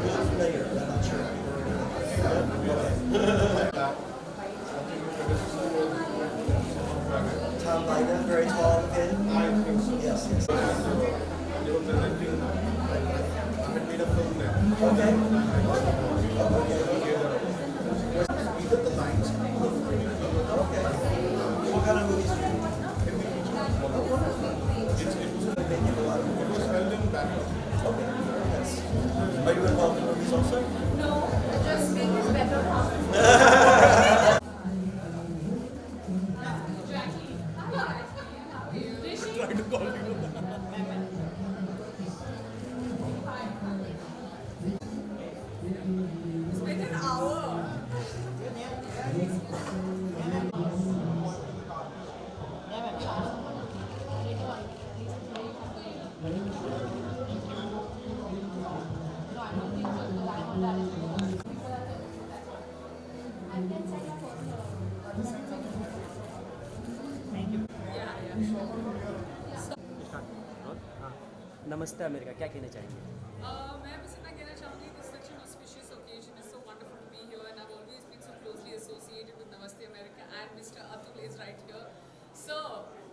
familiar, but I'm not sure. Tom Biden, very tall kid. I think so. Yes, yes. They were presenting a film there. Okay. He did the lines. Okay. What kind of movies? It was held in Bangalore. Okay. Yes. Are you involved in movies also? No, just make it better possible. Trying to call you. It's been an hour. नमस्ते America क्या कहना चाहेंगे? मैं बस इतना कहना चाहूँगी कि such an auspicious occasion is so wonderful to be here and I've always been so closely associated with Namaste America and Mr. Atul is right here. Sir,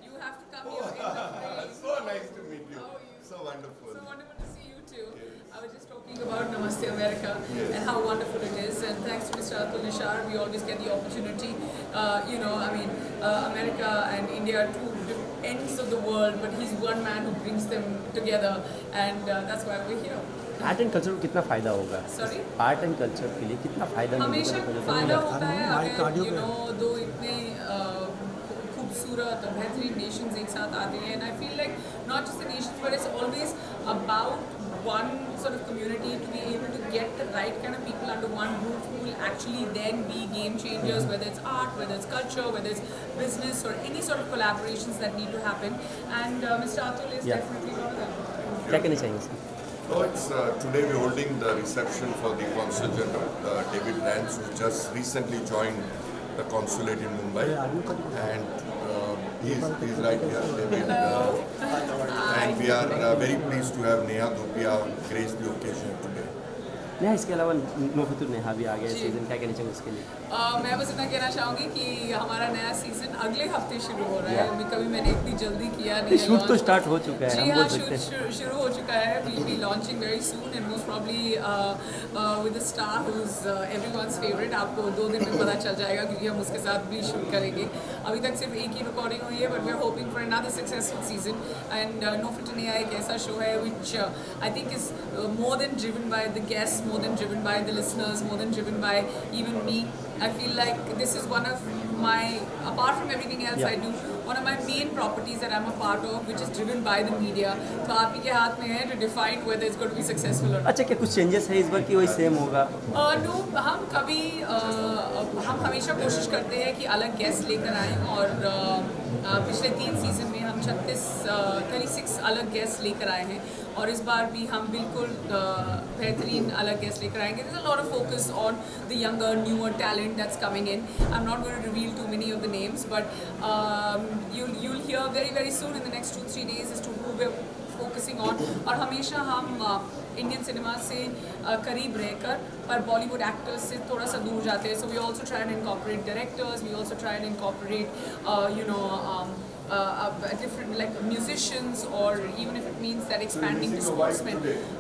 you have to come here in the frame. So nice to meet you. How are you? So wonderful. So wonderful to see you too. I was just talking about Namaste America and how wonderful it is, and thanks to Mr. Atul Nishar, we always get the opportunity. America and India are two ends of the world, but he's one man who brings them together, and that's why we're here. Art and culture को कितना फ़ायदा होगा? Sorry? Art and culture के लिए कितना फ़ायदा हमेशा फायदा होता है अगर दो इतने खूबसूरत और बेहतरीन नेशंस एक साथ आते हैं, and I feel like not just the nations but it's always about one sort of community to be able to get the right kind of people under one roof who will actually then be game changers, whether it's art, whether it's culture, whether it's business or any sort of collaborations that need to happen, and Mr. Atul is definitely one of them. क्या कहना चाहेंगे sir? No, it's today we're holding the reception for the Consul General David Rance, who just recently joined the consulate in Mumbai, and he's right here, David. And we are very pleased to have Neha Dhupia grace the occasion today. Neha इसके अलावा नोफितुर नेहा भी आ गया season, क्या कहना चाहेंगे उसके लिए? मैं बस इतना कहना चाहूँगी कि हमारा नया सीजन अगले हफ्ते शुरू हो रहा है. कभी मैंने इतनी जल्दी किया नहीं. शूट तो स्टार्ट हो चुका है, जी हम हाँ, बोल सकते हैं. शूट शुरू हो चुका है. We'll be launching very soon and most probably with a star who's everyone's favorite. आपको 2 दिन में पता चल जाएगा क्योंकि हम उसके साथ भी शूट करेंगे. अभी तक सिर्फ एक ही रिकॉर्डिंग हुई है, but we're hoping for another successful season. And No Filter Neha एक ऐसा शो है which I think is more than driven by the guests, more than driven by the listeners, more than driven by even me. I feel like this is one of my, apart from everything else I do, one of my main properties that I'm a part of, which is driven by the media. तो आप ही के हाथ में है to define whether it's going to be successful or not. अच्छा, क्या कुछ changes है इस बार कि वही सेम होगा? No, हम हमेशा कोशिश करते हैं कि अलग गेस्ट लेकर आएँ और पिछले 3 सीज़न में हम 36 अलग गेस्ट लेकर आए हैं और इस बार भी हम बिल्कुल बेहतरीन अलग गेस्ट लेकर आएंगे. There's a lot of focus on the younger, newer talent that's coming in. I'm not going to reveal too many of the names, but you'll hear very very soon in the next 2-3 days as to who we're focusing on. और हमेशा हम Indian cinema से करीब रहकर पर Bollywood actors से थोड़ा सा दूर जाते हैं. So we also try and incorporate directors. We also try and incorporate different like musicians, or even if it means that expanding to sportsmen.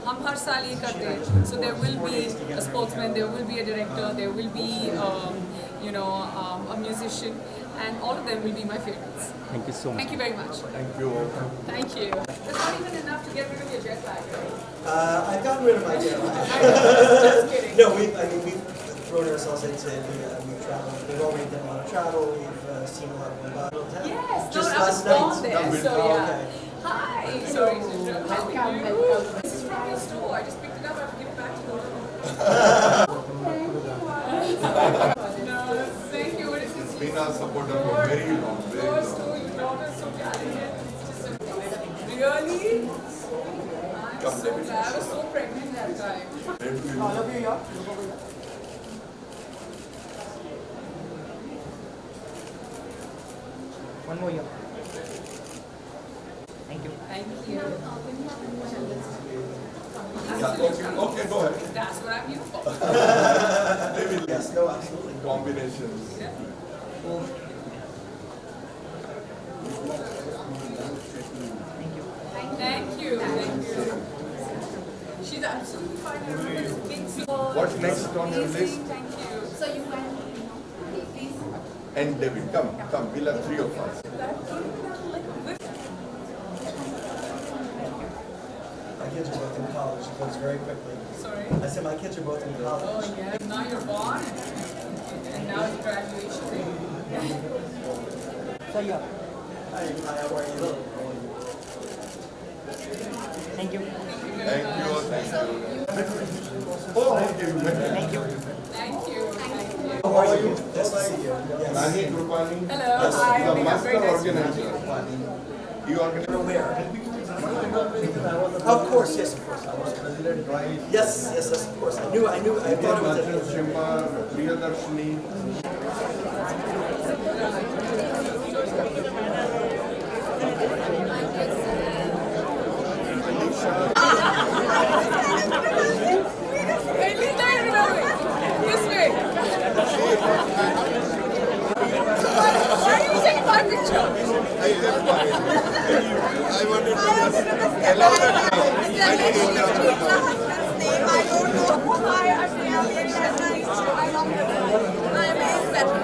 हम हर साल ये करते हैं. So there will be a sportsman, there will be a director, there will be a musician, and all of them will be my favorites. Thank you so much. Thank you very much. Thank you. Thank you. That's not even enough to get rid of your jet lag, right? I've gotten rid of my jet lag. Just kidding. No, we've thrown ourselves into it. We've traveled. We've already done a lot of travel. We've seen a lot of Mumbai. Yes, Just no, I was last born night. there, so Oh, yeah. okay. Hi. Sorry to interrupt. How are you? This is from your store. I just picked it up. I have to give it back to the owner. No, thank you. What is this? Been our supporter for very long. Very Your long. store, your daughter is so talented. It's just really? I'm so glad. I was so pregnant that time. Great to meet you. One more year. Thank you. Thank you. Yeah. Okay, go ahead. That's what I'm here for. Yes, no, absolutely. Combinations. Yeah. Thank you. Thank you. She's absolutely fine. What's next on your list? Thank you. So you can, please. And David, come. We'll have three of us. My kids are both in college. It goes very quickly. Sorry. I said my kids are both in college. Oh yeah. Now you're born, and now it's graduation day. Hi, how are you? Thank you. Thank you. Oh, okay. Thank you. Thank you. Thank you. How are you? Nice to see you. Yes. Nani Krupani. Hello. Hi. The master Very nice to meet organizer. You organize. Where? Of course, yes, of course. Yes, of course. I knew. I thought it was a Shimar, Priyadarshini. This way. Why are you taking my picture? I wanted to just allow that. I don't know why I'm really nice. I love it. I'm a better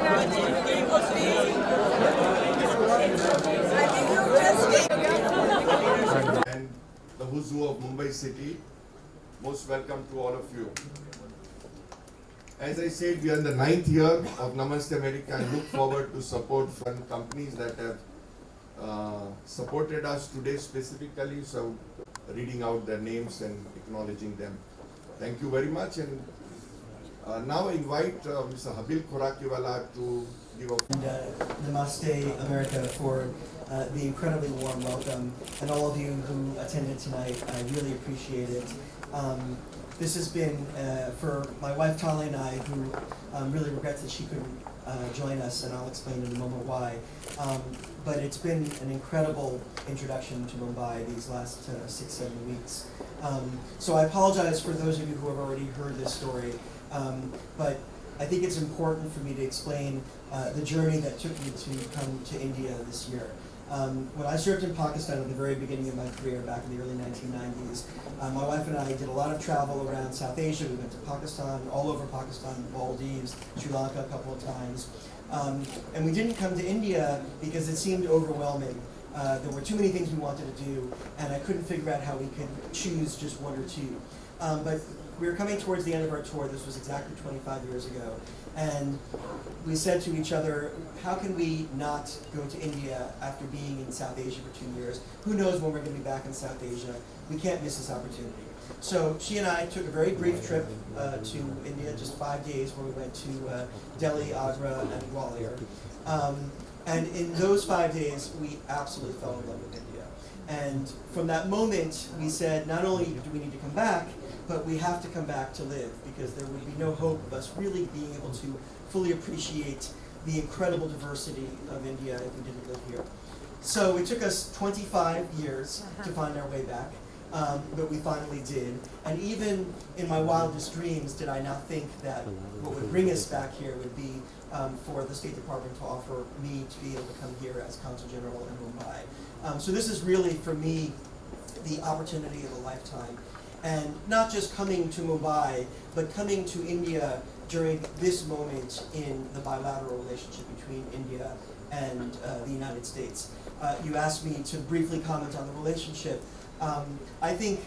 I think you just And the who's who of Mumbai city, most welcome to all of you. As I said, we are in the 9th year of Namaste America and look forward to support from companies that have supported us today specifically. So reading out their names and acknowledging them. Thank you very much. And now I invite Mr. Habil Khorakiwala to give a Namaste America for the incredibly warm welcome, and all of you who attended tonight. I really appreciate it. This has been for my wife Tali and I, who really regrets that she couldn't join us, and I'll explain in a moment why. But it's been an incredible introduction to Mumbai these last 6-7 weeks. So I apologize for those of you who have already heard this story, but I think it's important for me to explain the journey that took me to come to India this year. When I served in Pakistan at the very beginning of my career back in the early 1990s, my wife and I did a lot of travel around South Asia. We went to Pakistan, all over Pakistan, Maldives, Sri Lanka a couple of times. And we didn't come to India because it seemed overwhelming. There were too many things we wanted to do, and I couldn't figure out how we could choose just one or two. But we were coming towards the end of our tour. This was exactly 25 years ago. And we said to each other, how can we not go to India after being in South Asia for 2 years? Who knows when we're going to be back in South Asia? We can't miss this opportunity. So she and I took a very brief trip to India, just 5 days, where we went to Delhi, Agra, and Gwalior. And in those 5 days, we absolutely fell in love with India. And from that moment, we said, not only do we need to come back, but we have to come back to live, because there would be no hope of us really being able to fully appreciate the incredible diversity of India if we didn't live here. So it took us 25 years to find our way back, but we finally did. And even in my wildest dreams did I not think that what would bring us back here would be for the State Department to offer me to be able to come here as Consul General in Mumbai. So this is really, for me, the opportunity of a lifetime. And not just coming to Mumbai, but coming to India during this moment in the bilateral relationship between India and the United States. You asked me to briefly comment on the relationship. I think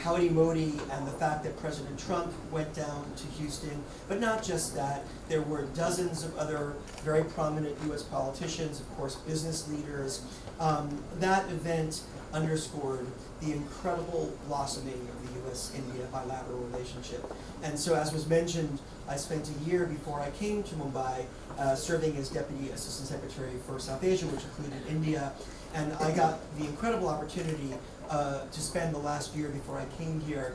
Howdy Modi and the fact that President Trump went down to Houston, but not just that, there were dozens of other very prominent US politicians, of course business leaders. That event underscored the incredible blossoming of the US-India bilateral relationship. And so, as was mentioned, I spent a year before I came to Mumbai serving as Deputy Assistant Secretary for South Asia, which included India. And I got the incredible opportunity to spend the last year before I came here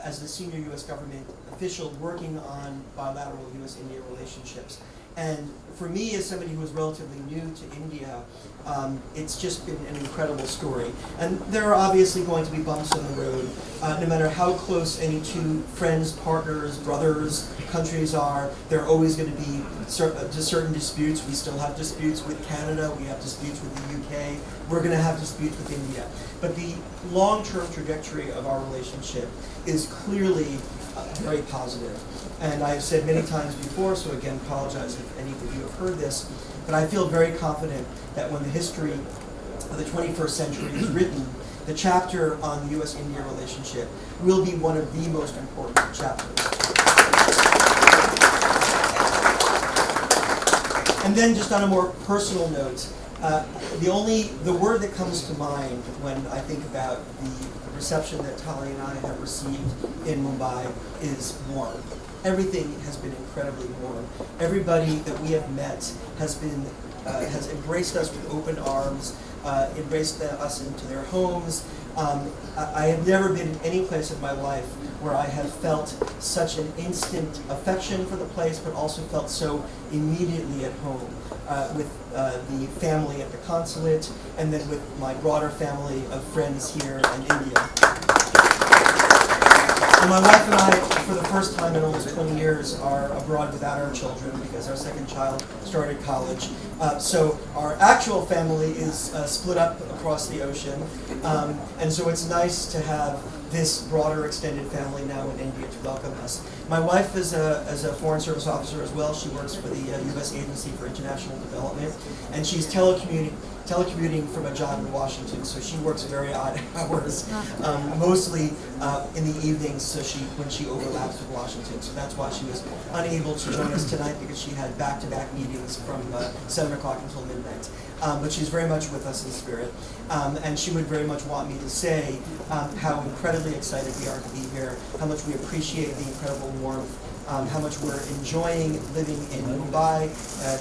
as the senior US government official working on bilateral US-India relationships. And for me, as somebody who is relatively new to India, it's just been an incredible story. And there are obviously going to be bumps in the road, no matter how close any two friends, partners, brothers, countries are. There are always going to be certain disputes. We still have disputes with Canada. We have disputes with the UK. We're going to have disputes with India. But the long-term trajectory of our relationship is clearly very positive. And I've said many times before, so again, apologize if any of you have heard this, but I feel very confident that when the history of the 21st century is written, the chapter on the U.S.-India relationship will be one of the most important chapters. And then just on a more personal note, the word that comes to mind when I think about the reception that Tali and I have received in Mumbai is warm. Everything has been incredibly warm. Everybody that we have met has embraced us with open arms, embraced us into their homes. I have never been in any place in my life where I have felt such an instant affection for the place, but also felt so immediately at home with the family at the consulate, and then with my broader family of friends here in India. And my wife and I, for the first time in almost 20 years, are abroad without our children because our second child started college. So our actual family is split up across the ocean. And so it's nice to have this broader extended family now in India to welcome us. My wife is a Foreign Service officer as well. She works for the U.S. Agency for International Development, and she's telecommuting from a job in Washington, so she works very odd hours, mostly in the evenings, so when she overlaps with Washington. So that's why she was unable to join us tonight, because she had back-to-back meetings from 7 o'clock until midnight. But she's very much with us in spirit, and she would very much want me to say how incredibly excited we are to be here, how much we appreciate the incredible warmth, how much we're enjoying living in Mumbai,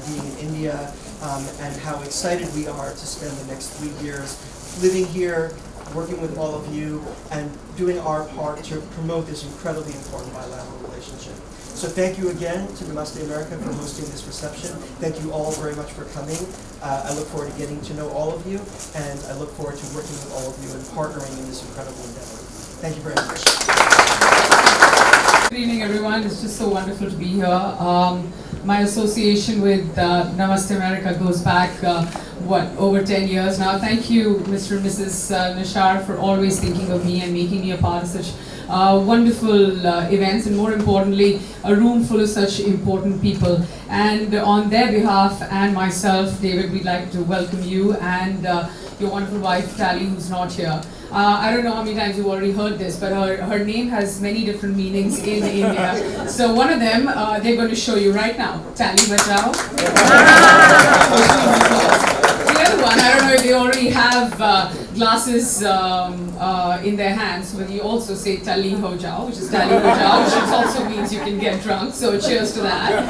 being in India, and how excited we are to spend the next 3 years living here, working with all of you, and doing our part to promote this incredibly important bilateral relationship. So thank you again to Namaste America for hosting this reception. Thank you all very much for coming. I look forward to getting to know all of you, and I look forward to working with all of you and partnering in this incredible endeavor. Thank you very much. Good evening, everyone. It's just so wonderful to be here. My association with Namaste America goes back, over 10 years now. Thank you, Mr. and Mrs. Nishar, for always thinking of me and making me a part of such wonderful events, and more importantly, a room full of such important people. And on their behalf and myself, David, we'd like to welcome you and your wonderful wife, Tali, who's not here. I don't know how many times you've already heard this, but her name has many different meanings in India. So one of them, they're going to show you right now. Tali Bajao. The other one, I don't know if they already have glasses in their hands, but you also say Tali Ho Jao, which is Tali Ho Jao, which also means you can get drunk, so cheers to that.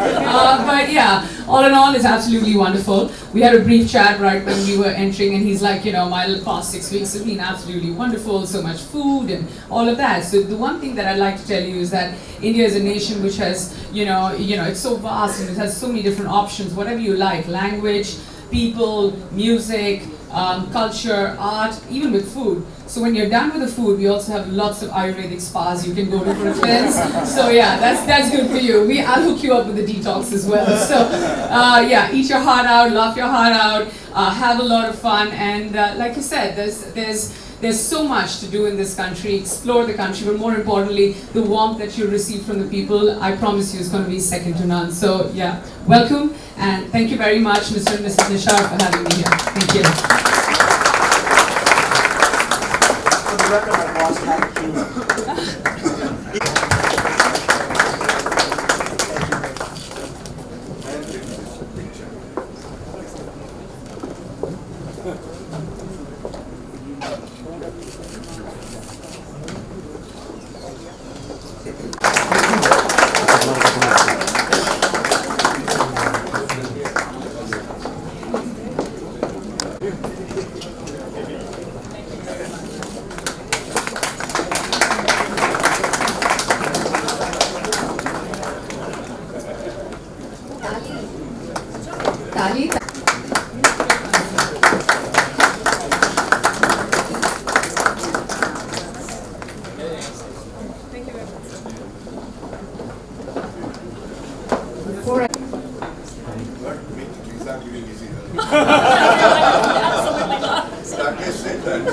But yeah, all in all, it's absolutely wonderful. We had a brief chat right when we were entering, and he's like, my past 6 weeks have been absolutely wonderful, so much food and all of that. So the one thing that I'd like to tell you is that India is a nation which has, it's so vast and it has so many different options, whatever you like, language, people, music, culture, art, even with food. So when you're done with the food, we also have lots of Ayurvedic spas you can go to for a cleanse. So yeah, that's good for you. I'll hook you up with the detox as well. So yeah, eat your heart out, laugh your heart out, have a lot of fun, and like you said, there's so much to do in this country. Explore the country, but more importantly, the warmth that you receive from the people, I promise you, is going to be second to none. So yeah, welcome, and thank you very much, Mr. and Mrs. Nishar, for having me here. Thank you. For the record, I've lost half a kilo. But make visa giving easier. Rakesh said that.